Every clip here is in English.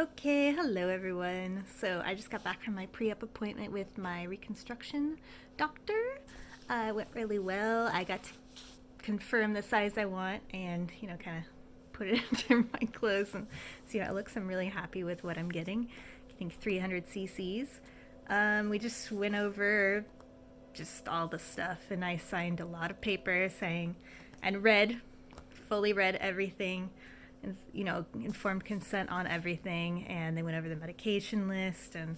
Okay, hello everyone. So I just got back from my pre-op appointment with my Reconstruction doctor. It went really well. I got to confirm the size I want and, kind of put it into my clothes and see how it looks. I'm really happy with what I'm getting 300 cc's. We just went over just all the stuff and I signed a lot of papers saying and fully read everything, and informed consent on everything, and they went over the medication list and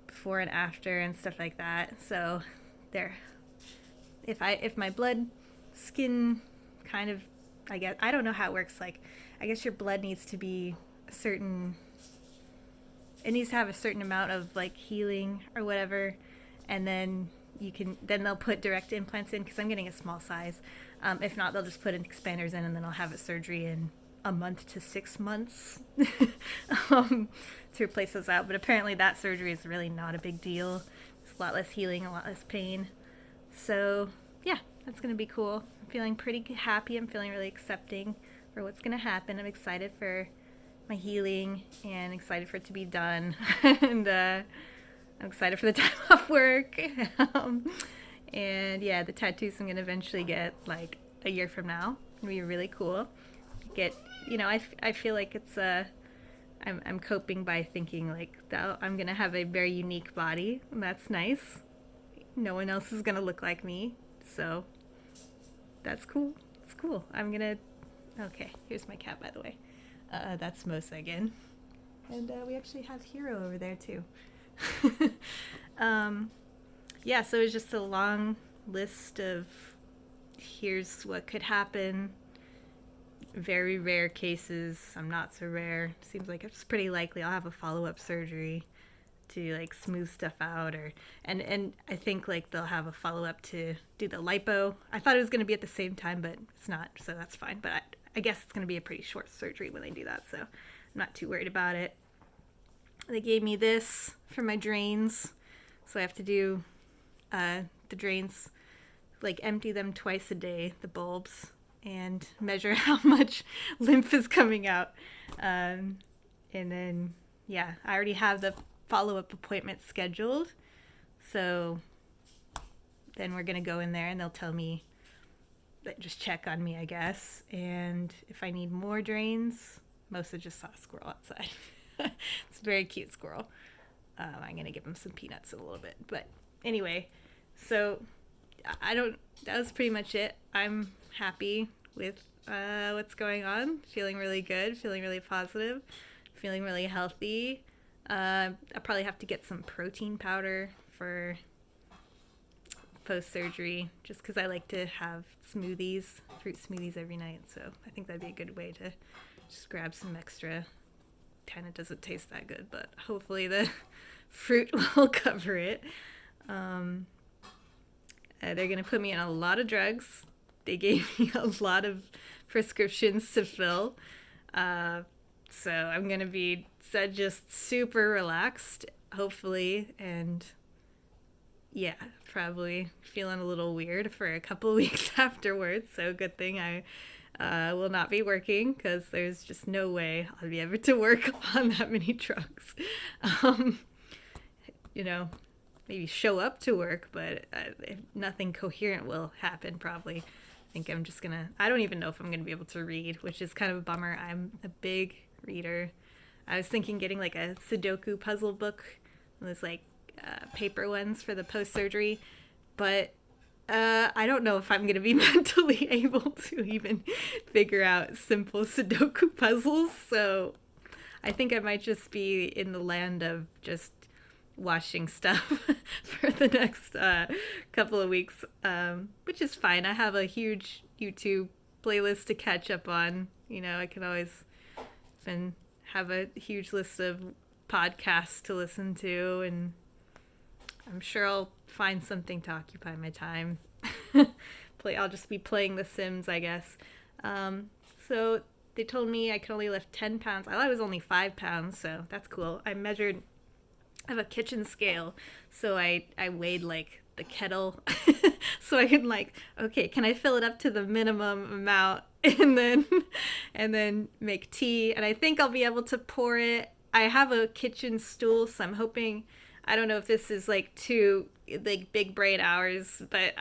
before and after and stuff like that. So there, if my blood skin kind of, I don't know how it works. Like, I guess your blood needs to be it needs to have a certain amount of like healing or whatever, and then they'll put direct implants in because I'm getting a small size. If not, they'll just put expanders in, and then I'll have a surgery in a month to 6 months to replace those out. But apparently that surgery is really not a big deal. It's a lot less healing, a lot less pain. So yeah, that's going to be cool. I'm feeling pretty happy. I'm feeling really accepting for what's going to happen. I'm excited for my healing and excited for it to be done. And I'm excited for the time off work. And yeah, the tattoos I'm going to eventually get like a year from now. It'll be really cool. I feel like it's I'm coping by thinking like that I'm gonna have a very unique body, and that's nice. No one else is gonna look like me, so that's cool. It's cool. Okay, here's my cat, by the way. That's Mosa again, and we actually have Hero over there too. Yeah, so it's just a long list of here's what could happen. Very rare cases. I'm not so rare. Seems like it's pretty likely I'll have a follow-up surgery to like smooth stuff out, and I think like they'll have a follow-up to do the lipo. I thought it was going to be at the same time, but it's not, so that's fine. But I guess it's going to be a pretty short surgery when they do that, so I'm not too worried about it. They gave me this for my drains, so I have to do the drains, like empty them twice a day, the bulbs, and measure how much lymph is coming out. And then, yeah, I already have the follow-up appointment scheduled. So then we're going to go in there and they'll tell me, just check on me, I guess. And if I need more drains, Mosa just saw a squirrel outside. It's a very cute squirrel. I'm going to give him some peanuts in a little bit. But anyway, so that was pretty much it. I'm happy with what's going on. Feeling really good, feeling really positive, feeling really healthy. I'll probably have to get some protein powder for post-surgery just because I like to have fruit smoothies every night. So I think that'd be a good way to just grab some extra. Kind of doesn't taste that good, but hopefully the fruit will cover it. They're going to put me on a lot of drugs. They gave me a lot of prescriptions to fill. So I'm going to be just super relaxed, hopefully. And yeah, probably feeling a little weird for a couple of weeks afterwards. So good thing I will not be working because there's just no way I'll be able to work on that many drugs. Maybe show up to work, but nothing coherent will happen probably. I think I'm just gonna, I don't even know if I'm gonna be able to read, which is kind of a bummer. I'm a big reader. I was thinking getting like a Sudoku puzzle book, those like paper ones for the post-surgery, but I don't know if I'm gonna be mentally able to even figure out simple Sudoku puzzles, so I think I might just be in the land of just watching stuff for the next couple of weeks, which is fine. I have a huge YouTube playlist to catch up on. I can always have a huge list of podcasts to listen to, and I'm sure I'll find something to occupy my time. I'll just be playing The Sims, I guess. So they told me I could only lift 10 pounds. I thought it was only 5 pounds, so that's cool. I have a kitchen scale, so I weighed like the kettle so I can okay, can I fill it up to the minimum amount and then make tea, and I think I'll be able to pour it I have a kitchen stool, so I'm hoping, I don't know if this is like too like big brain hours, but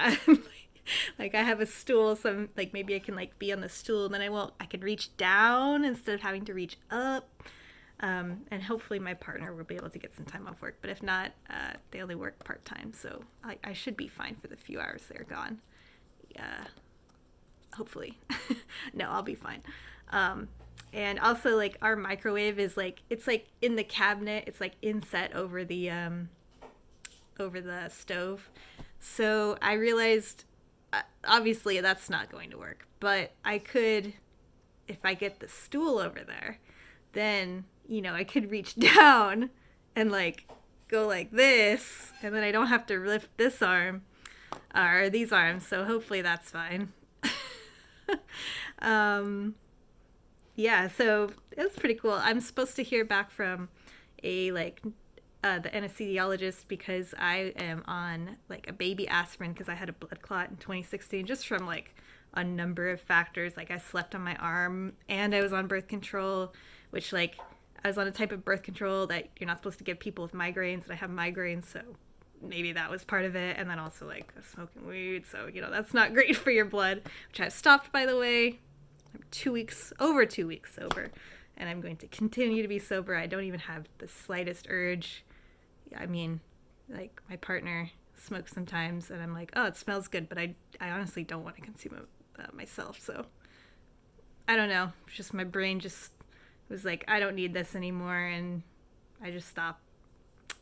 like I have a stool, so I'm, like maybe I can like be on the stool, and then I can reach down instead of having to reach up. And hopefully my partner will be able to get some time off work. But if not, they only work part time, so I should be fine for the few hours they're gone. Hopefully. No, I'll be fine. And also, like, our microwave is like, it's like in the cabinet. It's like inset over the stove. So I realized, obviously that's not going to work. But I could, if I get the stool over there, then, I could reach down and like go like this, and then I don't have to lift this arm or these arms. So hopefully that's fine. Yeah, so it was pretty cool. I'm supposed to hear back from the anesthesiologist because I am on like a baby aspirin because I had a blood clot in 2016 just from like a number of factors. Like I slept on my arm and I was on birth control, which like I was on a type of birth control that you're not supposed to give people with migraines, and I have migraines, so maybe that was part of it. And then also like smoking weed, so that's not great for your blood, which I've stopped, by the way. I'm over 2 weeks sober, and I'm going to continue to be sober. I don't even have the slightest urge. I mean, like, my partner smokes sometimes, and I'm like, oh, it smells good, but I honestly don't want to consume it myself. So I don't know, it's just my brain just was like, I don't need this anymore, and I just stopped.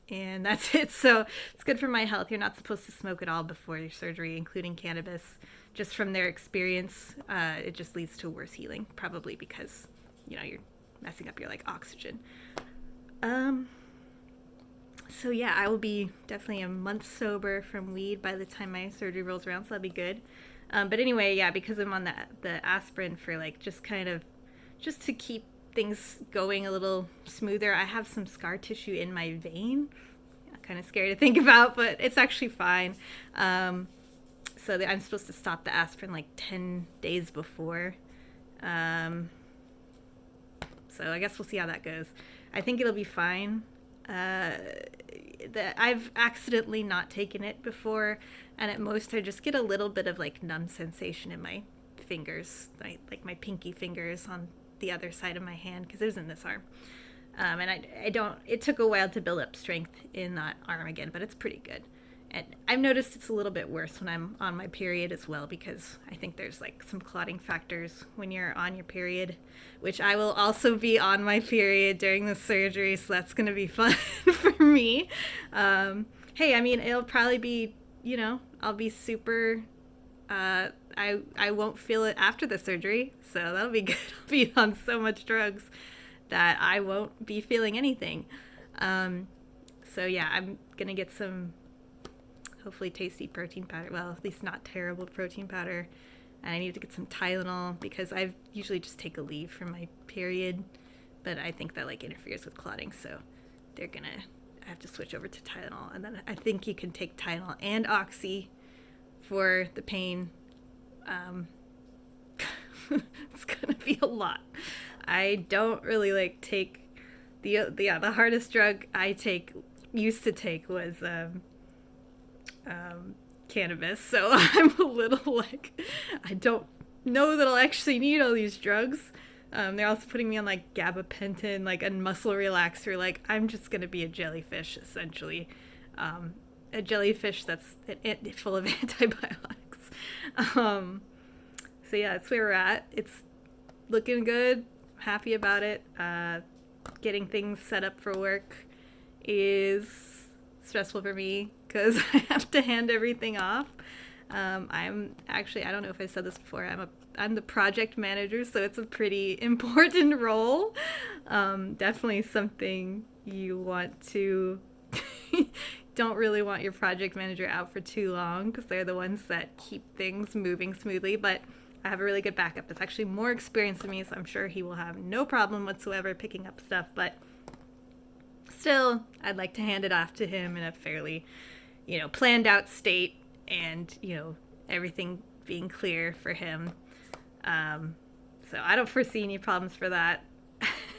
And that's it. So it's good for my health. You're not supposed to smoke at all before your surgery, including cannabis. Just from their experience, it just leads to worse healing, probably because, you're messing up your, like, oxygen. So yeah, I will be definitely a month sober from weed by the time my surgery rolls around, so that'll be good. But anyway, yeah, because I'm on the aspirin for, like, just to keep things going a little smoother. I have some scar tissue in my vein. Kind of scary to think about, but it's actually fine. So I'm supposed to stop the aspirin like 10 days before. So I guess we'll see how that goes. I think it'll be fine. I've accidentally not taken it before, and at most I just get a little bit of like numb sensation in my fingers, like my pinky fingers on the other side of my hand, because it was in this arm. And it took a while to build up strength in that arm again, but it's pretty good. And I've noticed it's a little bit worse when I'm on my period as well, because I think there's like some clotting factors when you're on your period, which I will also be on my period during the surgery, so that's going to be fun for me. Hey, I mean, it'll probably be, I'll be super, I won't feel it after the surgery, so that'll be good. I'll be on so much drugs that I won't be feeling anything. So yeah, I'm going to get some hopefully tasty protein powder. Well, at least not terrible protein powder. And I need to get some Tylenol because I usually just take a leave from my period, but I think that like interferes with clotting, so I have to switch over to Tylenol. And then I think you can take Tylenol and Oxy for the pain. It's gonna be a lot. I don't really like take the hardest drug I used to take was cannabis, so I'm a little like, I don't know that I'll actually need all these drugs. They're also putting me on like gabapentin, like a muscle relaxer. Like, I'm just gonna be a jellyfish essentially, a jellyfish that's full of antibiotics. So yeah, that's where we're at. It's looking good. Happy about it. Getting things set up for work is stressful for me because I have to hand everything off. I'm actually, I don't know if I said this before, I'm the project manager, so it's a pretty important role. Definitely something you want to don't really want your project manager out for too long because they're the ones that keep things moving smoothly. But I have a really good backup that's actually more experienced than me, so I'm sure he will have no problem whatsoever picking up stuff. But still, I'd like to hand it off to him in a fairly, planned out state, and, everything being clear for him. So I don't foresee any problems for that.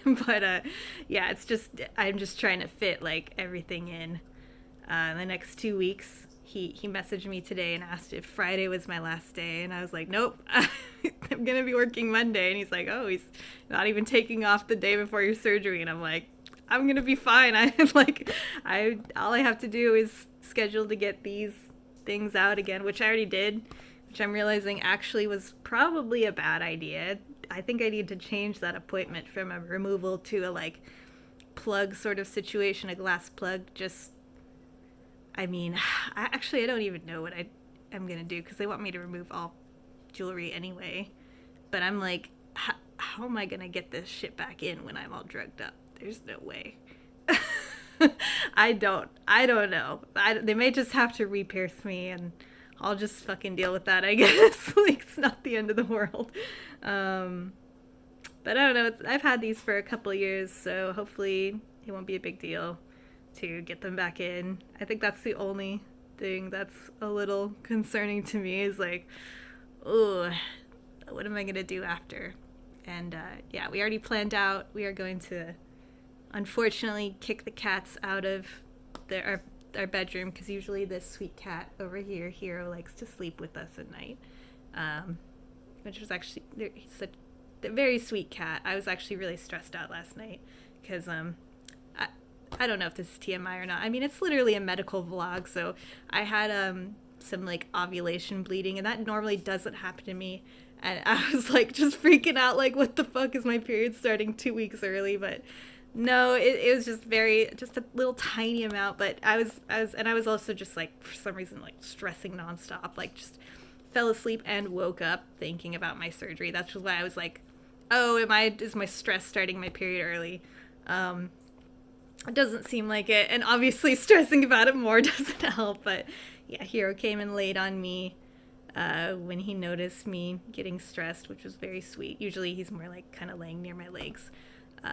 But yeah, it's just I'm just trying to fit like everything in the next 2 weeks. He messaged me today and asked if Friday was my last day, and I was like, nope, I'm gonna be working Monday. And he's like, oh, he's not even taking off the day before your surgery, and I'm like, I'm gonna be fine. I all I have to do is schedule to get these things out again, which I already did, which I'm realizing actually was probably a bad idea. I think I need to change that appointment from a removal to a like plug sort of situation, a glass plug. Just, I mean, I don't even know what I'm gonna do because they want me to remove all jewelry anyway. But I'm like, how am I gonna get this shit back in when I'm all drugged up? There's no way. I don't know. They may just have to re-pierce me, and I'll just fucking deal with that, I guess. Like, it's not the end of the world. But I don't know. I've had these for a couple years, so hopefully it won't be a big deal to get them back in. I think that's the only thing that's a little concerning to me is like, oh, what am I going to do after? And yeah, we already planned out. We are going to, unfortunately, kick the cats out of our bedroom because usually this sweet cat over here, Hero, likes to sleep with us at night. Which was actually, he's such a very sweet cat. I was actually really stressed out last night because I don't know if this is TMI or not. I mean, it's literally a medical vlog, so I had some like ovulation bleeding, and that normally doesn't happen to me. And I was like just freaking out, like, what the fuck, is my period starting 2 weeks early? But no, it was just just a little tiny amount. But I was also just like, for some reason, like stressing nonstop, like just fell asleep and woke up thinking about my surgery. That's why I was like, oh, is my stress starting my period early? It doesn't seem like it, and obviously stressing about it more doesn't help. But yeah, Hero came and laid on me when he noticed me getting stressed, which was very sweet. Usually he's more like kind of laying near my legs,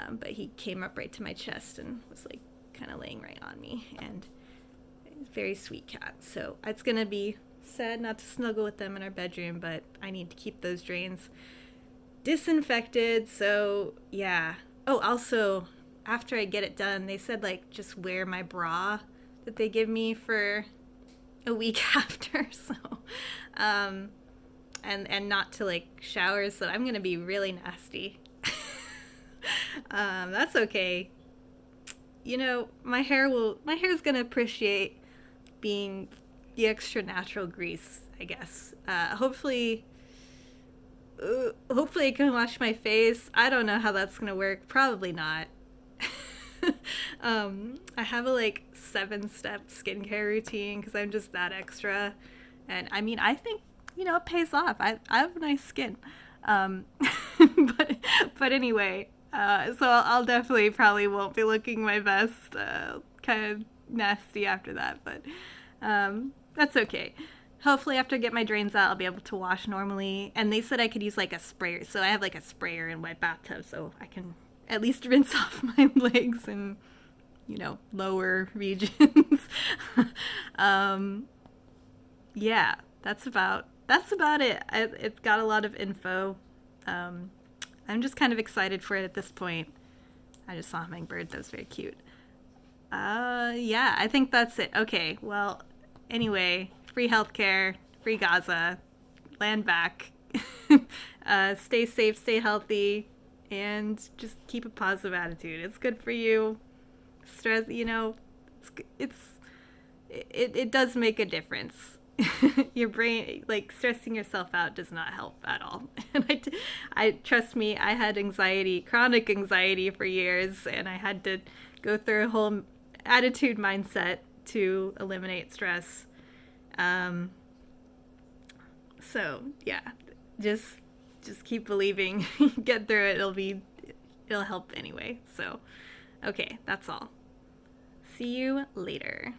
but he came up right to my chest and was like kind of laying right on me, and he's a very sweet cat. So it's gonna be sad not to snuggle with them in our bedroom, but I need to keep those drains disinfected. So yeah. Oh, also, after I get it done, they said like just wear my bra that they give me for a week after. So and not to like shower, so I'm gonna be really nasty. That's okay. You know, my hair's gonna appreciate being the extra natural grease, I guess. Hopefully I can wash my face. I don't know how that's gonna work. Probably not. I have a like 7-step skincare routine because I'm just that extra, and I mean, I think, you know, it pays off. I have nice skin, but anyway, so I'll definitely probably won't be looking my best, kind of nasty after that, but that's okay. Hopefully after I get my drains out, I'll be able to wash normally. And they said I could use like a sprayer, so I have like a sprayer in my bathtub, so I can at least rinse off my legs and, you know, lower regions. Yeah, that's about it. It got a lot of info. I'm just kind of excited for it at this point. I just saw a hummingbird. That was very cute. Yeah, I think that's it. Okay, well, anyway, free healthcare, free Gaza, land back, stay safe, stay healthy, and just keep a positive attitude. It's good for you. Stress, you know, it does make a difference. Your brain, like, stressing yourself out does not help at all. And I trust me, I had anxiety, chronic anxiety for years, and I had to go through a whole attitude mindset to eliminate stress. So yeah, just keep believing. Get through it. It'll help anyway. So okay, that's all. See you later.